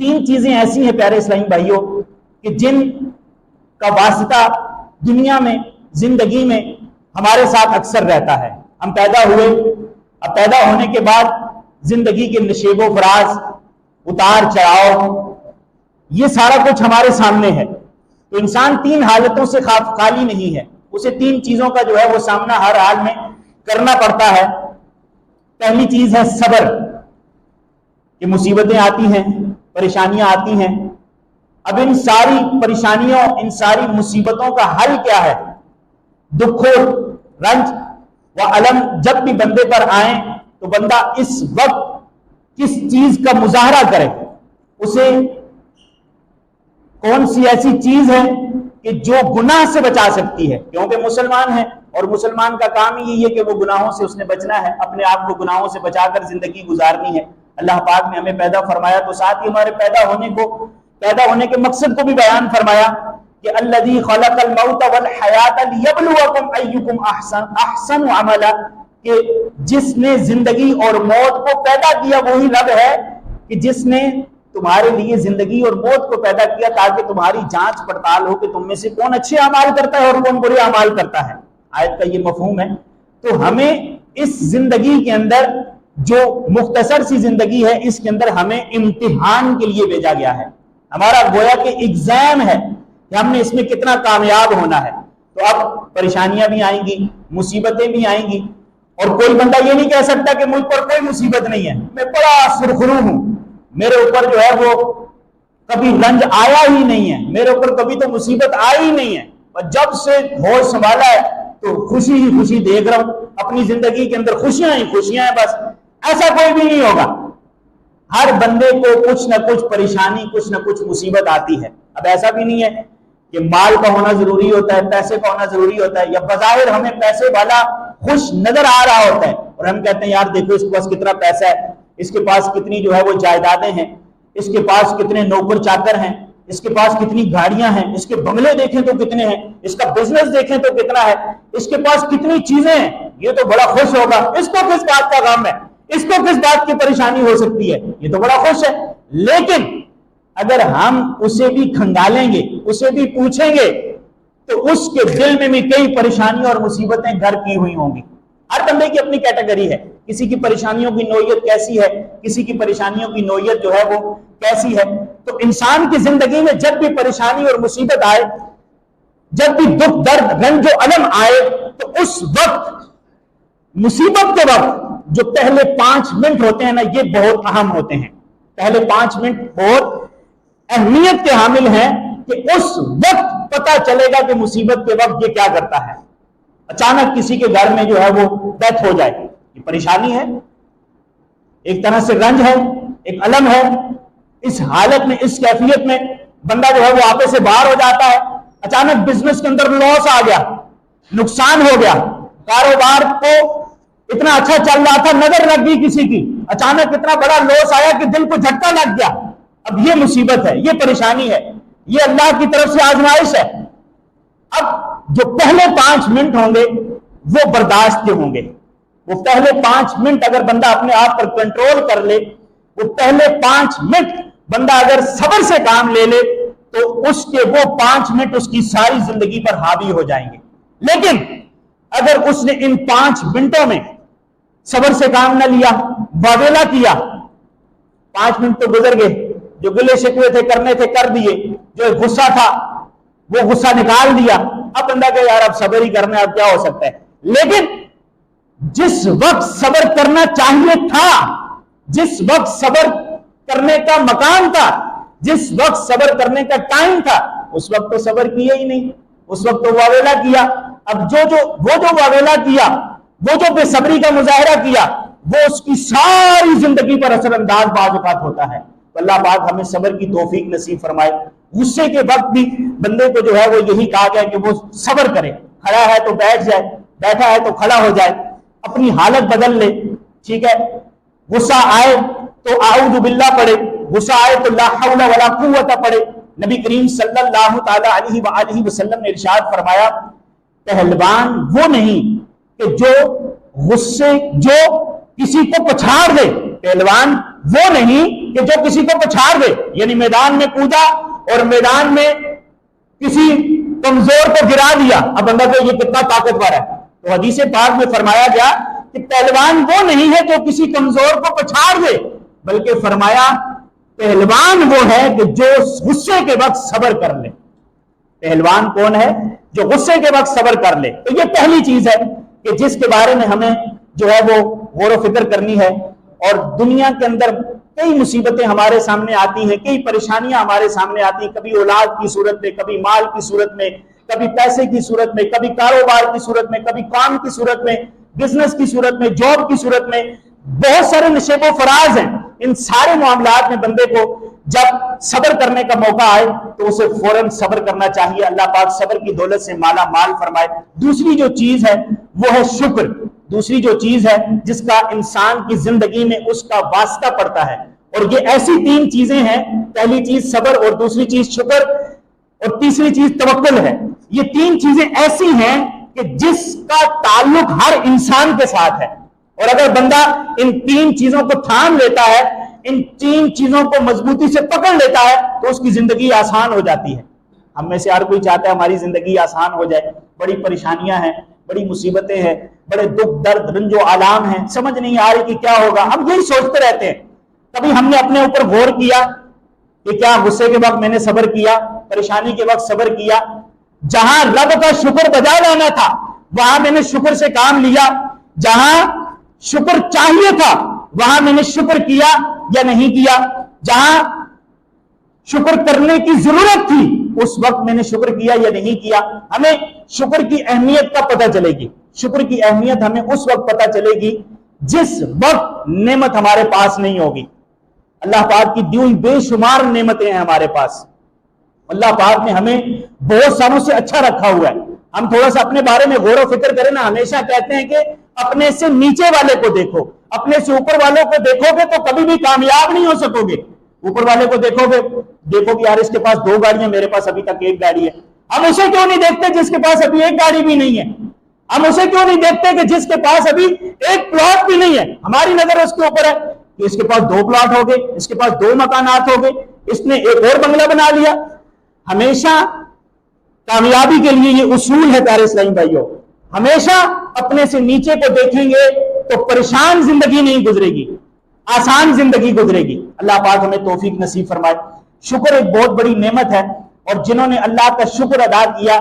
تین چیزیں ایسی ہیں پیارے اسلامی بھائیوں کہ جن کا واسطہ دنیا میں زندگی میں ہمارے ساتھ اکثر رہتا ہے. ہم پیدا ہوئے، اب پیدا ہونے کے بعد زندگی کے نشیب و فراز، اتار چڑھاؤ، یہ سارا کچھ ہمارے سامنے ہے. تو انسان تین حالتوں سے خالی نہیں ہے، اسے تین چیزوں کا جو ہے وہ سامنا ہر حال میں کرنا پڑتا ہے. پہلی چیز ہے صبر، کہ مصیبتیں آتی ہیں، پریشانیاں آتی ہیں. اب ان ساری پریشانیوں، ان ساری مصیبتوں کا حل کیا ہے؟ دکھ و رنج و الم جب بھی بندے پر آئیں تو بندہ اس وقت کس چیز کا مظاہرہ کرے، اسے کون سی ایسی چیز ہے کہ جو گناہ سے بچا سکتی ہے. کیونکہ مسلمان ہے اور مسلمان کا کام ہی یہی ہے کہ وہ گناہوں سے اس نے بچنا ہے، اپنے آپ کو گناہوں سے بچا کر زندگی گزارنی ہے. اللہ پاک نے ہمیں پیدا فرمایا تو ساتھ ہی ہمارے پیدا ہونے کے مقصد کو بھی بیان فرمایا کہ الذی خلق الموت والحیات لیبلوکم ایکم احسن عملا، کہ جس نے زندگی اور موت کو پیدا کیا وہی رب ہے کہ جس نے تمہارے لیے زندگی اور موت کو پیدا کیا تاکہ تمہاری جانچ پڑتال ہو کہ تم میں سے کون اچھے اعمال کرتا ہے اور کون برے اعمال کرتا ہے. آیت کا یہ مفہوم ہے. تو ہمیں اس زندگی کے اندر جو مختصر سی زندگی ہے اس کے اندر ہمیں امتحان کے لیے بھیجا گیا ہے. ہمارا گویا کہ ایگزام ہے کہ ہم نے اس میں کتنا کامیاب ہونا ہے. تو اب پریشانیاں بھی آئیں گی، مصیبتیں بھی آئیں گی، اور کوئی بندہ یہ نہیں کہہ سکتا کہ مجھ پر کوئی مصیبت نہیں ہے، میں بڑا سرخرو ہوں، میرے اوپر جو ہے وہ کبھی رنج آیا ہی نہیں ہے، میرے اوپر کبھی تو مصیبت آئی ہی نہیں ہے، اور جب سے ہوش سنبھالا ہے تو خوشی ہی خوشی دیکھ رہا ہوں، اپنی زندگی کے اندر خوشیاں ہی خوشیاں ہیں. بس ایسا کوئی بھی نہیں ہوگا. ہر بندے کو کچھ نہ کچھ پریشانی، کچھ نہ کچھ مصیبت آتی ہے. اب ایسا بھی نہیں ہے کہ مال کا ہونا ضروری ہوتا ہے، پیسے کا ہونا ضروری ہوتا ہے، یا بظاہر ہمیں پیسے والا خوش نظر آ رہا ہوتا ہے اور ہم کہتے ہیں یار دیکھو اس کے پاس کتنا پیسہ ہے، اس کے پاس کتنی جو ہے وہ جائیدادیں ہیں، اس کے پاس کتنے نوکر چاکر ہیں، اس کے پاس کتنی گاڑیاں ہیں، اس کے بنگلے دیکھیں تو کتنے ہیں، اس کا بزنس دیکھیں تو کتنا ہے، اس کے پاس کتنی چیزیں ہیں، یہ تو بڑا خوش ہوگا. اس کو کس بات کا غم ہے، اس کو کس بات کی پریشانی ہو سکتی ہے، یہ تو بڑا خوش ہے. لیکن اگر ہم اسے بھی کھنگالیں گے، اسے بھی پوچھیں گے تو اس کے دل میں بھی کئی پریشانیاں اور مصیبتیں گھر کی ہوئی ہوں گی. ہر بندے کی اپنی کیٹیگری ہے، کسی کی پریشانیوں کی نوعیت کیسی ہے، کسی کی پریشانیوں کی نوعیت جو ہے وہ کیسی ہے. تو انسان کی زندگی میں جب بھی پریشانی اور مصیبت آئے، جب بھی دکھ درد رنج و الم آئے، تو اس وقت مصیبت کے وقت جو پہلے 5 منٹ ہوتے ہیں نا، یہ بہت اہم ہوتے ہیں. پہلے 5 منٹ بہت اہمیت کے حامل ہیں کہ اس وقت پتہ چلے گا کہ مصیبت کے وقت یہ کیا کرتا ہے. اچانک کسی کے گھر میں جو ہے وہ ڈیتھ ہو جائے، یہ پریشانی ہے، ایک طرح سے رنج ہے، ایک الم ہے. اس حالت میں، اس کیفیت میں بندہ جو ہے وہ آپے سے باہر ہو جاتا ہے. اچانک بزنس کے اندر لاس آ گیا، نقصان ہو گیا، کاروبار کو اتنا اچھا چل رہا تھا، نظر لگ گئی کسی کی، اچانک اتنا بڑا لاس آیا کہ دل کو جھٹکا لگ گیا. اب یہ مصیبت ہے، یہ پریشانی ہے، یہ اللہ کی طرف سے آزمائش ہے. اب جو پہلے 5 منٹ ہوں گے وہ برداشت کے ہوں گے. وہ پہلے 5 منٹ اگر بندہ اپنے آپ پر کنٹرول کر لے، وہ پہلے 5 منٹ بندہ اگر صبر سے کام لے لے تو اس کے وہ 5 منٹ اس کی ساری زندگی پر حاوی ہو جائیں گے. لیکن اگر اس نے ان 5 منٹوں میں صبر سے کام نہ لیا، واویلا کیا، 5 منٹ تو گزر گئے، جو گلے شکوے تھے کرنے تھے کر دیے، جو غصہ تھا وہ غصہ نکال دیا، اب بندہ کہ یار اب صبر ہی کرنا ہے، اب کیا ہو سکتا ہے. لیکن جس وقت صبر کرنا چاہیے تھا، جس وقت صبر کرنے کا مقام تھا، جس وقت صبر کرنے کا ٹائم تھا، اس وقت تو صبر کیا ہی نہیں، اس وقت تو واویلا کیا. اب وہ جو واویلا کیا، وہ جو بے صبری کا مظاہرہ کیا، وہ اس کی ساری زندگی پر اثر انداز بعض اوقات ہوتا ہے. تو اللہ پاک ہمیں صبر کی توفیق نصیب فرمائے. غصے کے وقت بھی بندے کو جو ہے وہ یہی کہا گیا کہ وہ صبر کرے، کھڑا ہے تو بیٹھ جائے، بیٹھا ہے تو کھڑا ہو جائے، اپنی حالت بدل لے. ٹھیک ہے، غصہ آئے تو اعوذ باللہ پڑھے، غصہ آئے تو لا حول ولا قوت پڑھے. نبی کریم صلی اللہ تعالی علیہ وآلہ وسلم نے ارشاد فرمایا، پہلوان وہ نہیں کہ جو کسی کو پچھاڑ دے، پہلوان وہ نہیں کہ جو کسی کو پچھاڑ دے، یعنی میدان میں کودا اور میدان میں کسی کمزور کو گرا دیا، اب بندہ کہ یہ کتنا طاقتور ہے، تو حدیث پاک میں فرمایا گیا کہ پہلوان وہ نہیں ہے جو کسی کمزور کو پچھاڑ دے، بلکہ فرمایا پہلوان وہ ہے کہ جو غصے کے وقت صبر کر لے۔ پہلوان کون ہے؟ جو غصے کے وقت صبر کر لے۔ تو یہ پہلی چیز ہے کہ جس کے بارے میں ہمیں جو ہے وہ غور و فکر کرنی ہے۔ اور دنیا کے اندر کئی مصیبتیں ہمارے سامنے آتی ہیں، کئی پریشانیاں ہمارے سامنے آتی ہیں، کبھی اولاد کی صورت میں، کبھی مال کی صورت میں، کبھی پیسے کی صورت میں، کبھی کاروبار کی صورت میں، کبھی کام کی صورت میں، بزنس کی صورت میں، جاب کی صورت میں، بہت سارے نشیب و فراز ہیں۔ ان سارے معاملات میں بندے کو جب صبر کرنے کا موقع آئے تو اسے فوراً صبر کرنا چاہیے۔ اللہ پاک صبر کی دولت سے مالا مال فرمائے۔ دوسری جو چیز ہے وہ ہے شکر۔ دوسری جو چیز ہے جس کا انسان کی زندگی میں اس کا واسطہ پڑتا ہے، اور یہ ایسی تین چیزیں ہیں، پہلی چیز صبر، اور دوسری چیز شکر، اور تیسری چیز توکل ہے۔ یہ تین چیزیں ایسی ہیں کہ جس کا تعلق ہر انسان کے ساتھ ہے، اور اگر بندہ ان تین چیزوں کو تھام لیتا ہے، ان تین چیزوں کو مضبوطی سے پکڑ لیتا ہے، تو اس کی زندگی آسان ہو جاتی ہے۔ ہم میں سے ہر کوئی چاہتا ہے ہماری زندگی آسان ہو جائے، بڑی پریشانیاں ہیں، بڑی مصیبتیں ہیں، بڑے دکھ درد رنج و آلام ہیں، سمجھ نہیں آ رہی کہ کیا ہوگا، ہم یہی سوچتے رہتے ہیں۔ کبھی ہم نے اپنے اوپر غور کیا کہ کیا غصے کے وقت میں نے صبر کیا، پریشانی کے وقت صبر کیا؟ جہاں رب کا شکر بجا لانا تھا وہاں میں نے شکر سے کام لیا، جہاں شکر چاہیے تھا وہاں میں نے شکر کیا یا نہیں کیا؟ جہاں شکر کرنے کی ضرورت تھی اس وقت میں نے شکر کیا یا نہیں کیا؟ ہمیں شکر کی اہمیت کا پتہ چلے گی۔ شکر کی اہمیت ہمیں اس وقت پتہ چلے گی جس وقت نعمت ہمارے پاس نہیں ہوگی۔ اللہ پاک کی دی ہوئی بے شمار نعمتیں ہیں ہمارے پاس، اللہ پاک نے ہمیں بہت سالوں سے اچھا رکھا ہوا ہے۔ ہم تھوڑا سا اپنے بارے میں غور و فکر کریں نا، ہمیشہ کہتے ہیں کہ اپنے سے نیچے والے کو دیکھو، اپنے سے اوپر والوں کو دیکھو گے تو کبھی بھی کامیاب نہیں ہو سکو گے۔ اوپر والے کو دیکھو گے، دیکھو کہ یار اس کے پاس 2 گاڑیاں، میرے پاس ابھی تک 1 گاڑی ہے۔ ہم اسے کیوں نہیں دیکھتے جس کے پاس ابھی 1 گاڑی بھی نہیں ہے؟ ہم اسے کیوں نہیں دیکھتے کہ جس کے پاس ابھی 1 پلاٹ بھی نہیں ہے؟ ہماری نظر اس کے اوپر ہے کہ اس کے پاس 2 پلاٹ ہو گئے، اس کے پاس 2 مکانات ہو گئے، اس نے ایک اور بنگلہ بنا لیا۔ ہمیشہ کامیابی کے لیے یہ اصول ہے پیارے اسلامی بھائیوں، ہمیشہ اپنے سے نیچے کو دیکھیں گے تو پریشان زندگی نہیں گزرے گی، آسان زندگی گزرے گی۔ اللہ پاک ہمیں توفیق نصیب فرمائے۔ شکر ایک بہت بڑی نعمت ہے، اور جنہوں نے اللہ کا شکر ادا کیا،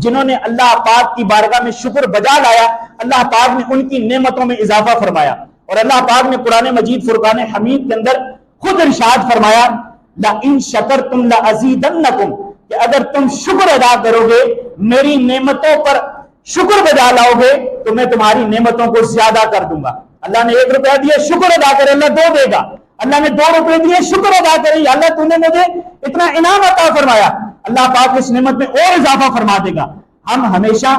جنہوں نے اللہ پاک کی بارگاہ میں شکر بجا لایا، اللہ پاک نے ان کی نعمتوں میں اضافہ فرمایا۔ اور اللہ پاک نے قرآن مجید فرقان حمید کے اندر خود ارشاد فرمایا لَإِن شَكَرْتُمْ لَأَزِيدَنَّكُمْ، کہ اگر تم شکر ادا کرو گے، میری نعمتوں پر شکر بجا لاؤ گے تو میں تمہاری نعمتوں کو زیادہ کر دوں گا۔ اللہ نے 1 روپیہ دیا، شکر ادا کرے، اللہ 2 دے گا۔ اللہ نے 2 روپے دیے، شکر ادا کرے، اللہ تو نے مجھے اتنا انعام عطا فرمایا، اللہ پاک اس نعمت میں اور اضافہ فرما دے گا۔ ہم ہمیشہ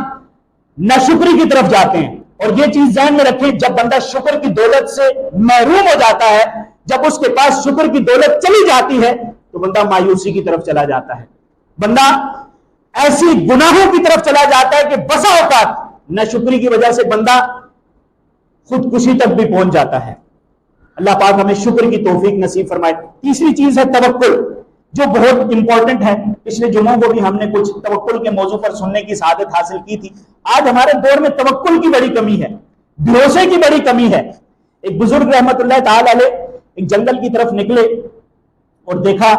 ناشکری کی طرف جاتے ہیں، اور یہ چیز ذہن میں رکھیں، جب بندہ شکر کی دولت سے محروم ہو جاتا ہے، جب اس کے پاس شکر کی دولت چلی جاتی ہے تو بندہ مایوسی کی طرف چلا جاتا ہے، بندہ ایسی گناہوں کی طرف چلا جاتا ہے کہ بسا اوقات ناشکری کی وجہ سے بندہ خودکشی تک بھی پہنچ جاتا ہے۔ اللہ پاک ہمیں شکر کی توفیق نصیب فرمائے۔ تیسری چیز ہے توکل، جو بہت امپورٹنٹ ہے۔ پچھلے جمعوں کو بھی ہم نے کچھ توکل کے موضوع پر سننے کی سعادت حاصل کی تھی۔ آج ہمارے دور میں توکل کی بڑی کمی ہے، بھروسے کی بڑی کمی ہے۔ ایک بزرگ رحمت اللہ تعالی علیہ ایک جنگل کی طرف نکلے اور دیکھا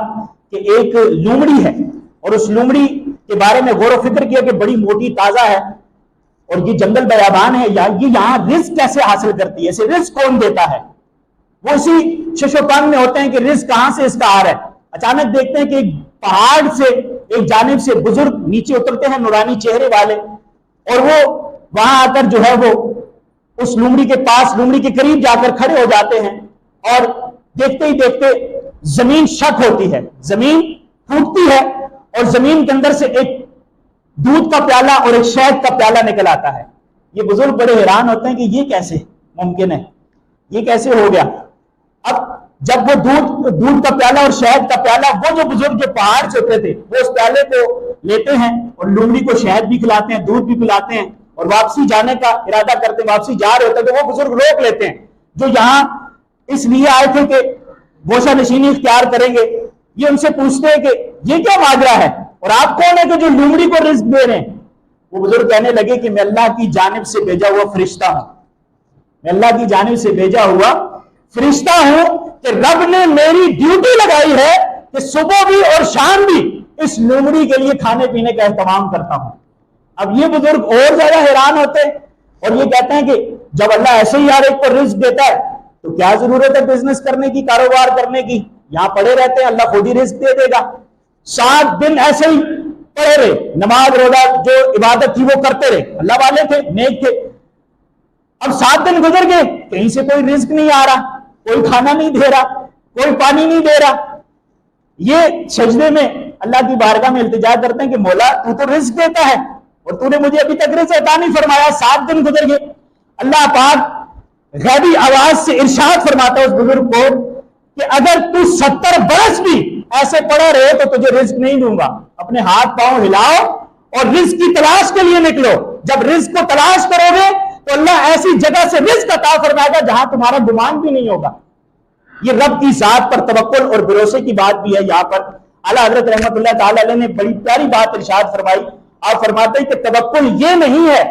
کہ ایک لومڑی ہے، اور اس لومڑی کے بارے میں غور و فکر کیا کہ بڑی موٹی تازہ ہے، اور یہ جنگل بیابان ہے، یہ یہاں رزق کیسے حاصل کرتی ہے، اسے رزق کون دیتا ہے؟ وہ اسی شش و پن میں ہوتے ہیں کہ رزق کہاں سے اس کا آ رہا ہے۔ اچانک دیکھتے ہیں کہ ایک پہاڑ سے ایک جانب سے بزرگ نیچے اترتے ہیں، نورانی چہرے والے، اور وہ وہاں آ کر جو ہے وہ اس لومڑی کے پاس، لومڑی کے قریب جا کر کھڑے ہو جاتے ہیں، اور دیکھتے ہی دیکھتے زمین شک ہوتی ہے، زمین پھوٹتی ہے، اور زمین کے اندر سے ایک دودھ کا پیالہ اور ایک شہد کا پیالہ نکل آتا ہے۔ یہ بزرگ بڑے حیران ہوتے ہیں کہ یہ کیسے ممکن ہے، یہ کیسے ہو گیا؟ اب جب وہ دودھ کا پیالہ اور شہد کا پیالہ، وہ جو بزرگ جو پہاڑ سے اترے تھے وہ اس پیالے کو لیتے ہیں اور لومڑی کو شہد بھی کھلاتے ہیں، دودھ بھی پلاتے ہیں، اور واپسی جانے کا ارادہ کرتے ہیں، واپسی جا رہے ہوتے ہیں تو وہ بزرگ روک لیتے ہیں، جو یہاں اس لیے آئے تھے کہ گوشہ نشینی اختیار کریں گے. یہ ان سے پوچھتے ہیں کہ یہ کیا ماجرا ہے اور آپ کون ہے کہ جو لومڑی کو رزق دے رہے ہیں؟ وہ بزرگ کہنے لگے کہ میں اللہ کی جانب سے بھیجا ہوا فرشتہ ہوں. میں اللہ کی جانب سے بھیجا ہوا فرشتہ ہوں کہ رب نے میری ڈیوٹی لگائی ہے کہ صبح بھی اور شام بھی اس لومڑی کے لیے کھانے پینے کا اہتمام کرتا ہوں. اب یہ بزرگ اور زیادہ حیران ہوتے اور یہ کہتے ہیں کہ جب اللہ ایسے ہی ہر ایک کو رزق دیتا ہے تو کیا ضرورت ہے بزنس کرنے کی، کاروبار کرنے کی؟ یہاں پڑے رہتے ہیں، اللہ خود ہی رزق دے دے گا. 7 دن ایسے ہی پڑے رہے، نماز روزہ جو عبادت تھی وہ کرتے رہے، اللہ والے تھے، نیک تھے. اب 7 دن گزر گئے، کہیں سے کوئی رزق نہیں آ رہا، کوئی کھانا نہیں دے رہا، کوئی پانی نہیں دے رہا. یہ سجدے میں اللہ کی بارگاہ میں التجا کرتے ہیں کہ مولا تو تو رزق دیتا ہے اور تو نے مجھے ابھی تک رزق عطا نہیں فرمایا. 7 دن گزر گئے. اللہ پاک غیبی آواز سے ارشاد فرماتا ہے اس بزرگ کو کہ اگر تو 70 برس بھی ایسے پڑا رہے تو تجھے رزق نہیں دوں گا. اپنے ہاتھ پاؤں ہلاؤ اور رزق کی تلاش کے لیے نکلو. جب رزق کو تلاش کرو گے تو اللہ ایسی جگہ سے رزق عطا فرمائے گا جہاں تمہارا گمان بھی نہیں ہوگا. یہ رب کی ذات پر توکل اور بھروسے کی بات بھی ہے. یہاں پر اعلیٰ حضرت رحمت اللہ تعالی علیہ نے بڑی پیاری بات ارشاد فرمائی. آپ فرماتے ہیں کہ توکل یہ نہیں ہے،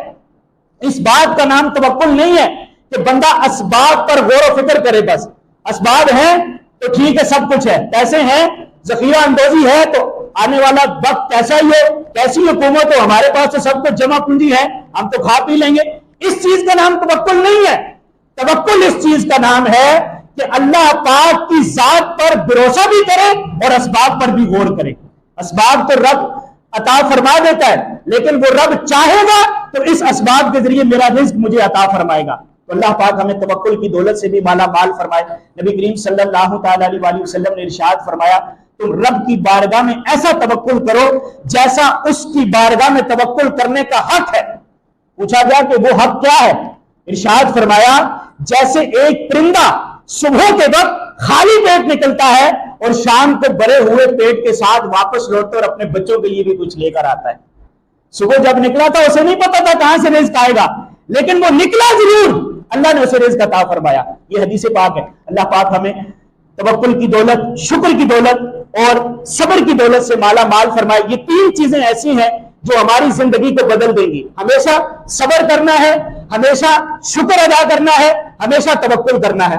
اس بات کا نام توکل نہیں ہے کہ بندہ اسباب پر غور و فکر کرے. بس اسباب ہیں تو ٹھیک ہے، سب کچھ ہے، پیسے ہیں، ذخیرہ اندوزی ہے تو آنے والا وقت کیسا ہی ہو، کیسی حکومت ہو، ہمارے پاس تو سب کچھ جمع پونجی ہے، ہم تو کھا پی لیں گے. اس چیز کا نام توکل نہیں ہے. توکل اس چیز کا نام ہے کہ اللہ پاک کی ذات پر بھروسہ بھی کرے اور اسباب پر بھی غور کرے. اسباب تو رب عطا فرما دیتا ہے، لیکن وہ رب چاہے گا تو اس اسباب کے ذریعے میرا رزق مجھے عطا فرمائے گا. تو اللہ پاک ہمیں توکل کی دولت سے بھی مالا مال فرمائے. نبی کریم صلی اللہ تعالی علیہ وسلم نے ارشاد فرمایا تم رب کی بارگاہ میں ایسا توکل کرو جیسا اس کی بارگاہ میں توکل کرنے کا حق ہے. پوچھا گیا کہ وہ حق کیا ہے؟ ارشاد فرمایا جیسے ایک پرندہ صبح کے وقت خالی پیٹ نکلتا ہے اور شام کو بھرے ہوئے پیٹ کے ساتھ واپس لوٹتا اور اپنے بچوں کے لیے بھی کچھ لے کر آتا ہے. صبح جب نکلا تھا اسے نہیں پتا تھا کہاں سے رزق آئے گا، لیکن وہ نکلا ضرور، اللہ نے اسے رزق عطا فرمایا. یہ حدیث پاک ہے. اللہ پاک ہمیں توکل کی دولت، شکر کی دولت اور صبر کی دولت سے مالا مال فرمائے. یہ 3 چیزیں ایسی ہیں جو ہماری زندگی کو بدل دیں گی. ہمیشہ صبر کرنا ہے، ہمیشہ شکر ادا کرنا ہے، ہمیشہ توکل کرنا ہے.